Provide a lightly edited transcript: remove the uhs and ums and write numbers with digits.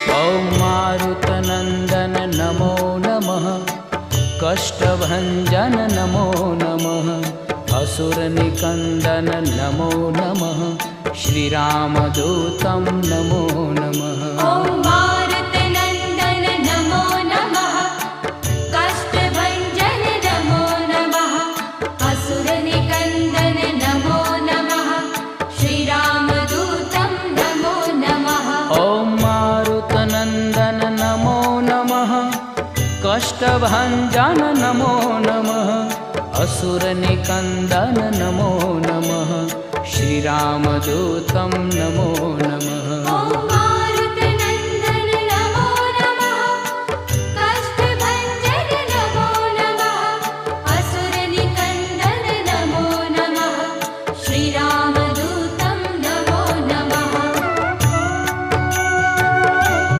ॐ मारुतनन्दन नमो नमः, कष्टभञ्जन नमो नमः, असुरनिकन्दन नमो नमः, श्रीरामदूतं नमो नमः। ॐ मारुतनन्दन नमो नमः, कष्टभञ्जन नमो नमः, असुरनिकन्दन नमो नमः, श्रीरामदूतं नमो नमः। ॐ मारुतनन्दन नमो नमः, कष्टभञ्जन नमो नमः, असुरनिकन्दन नमो नमः, श्रीरामदूतं नमो नमः।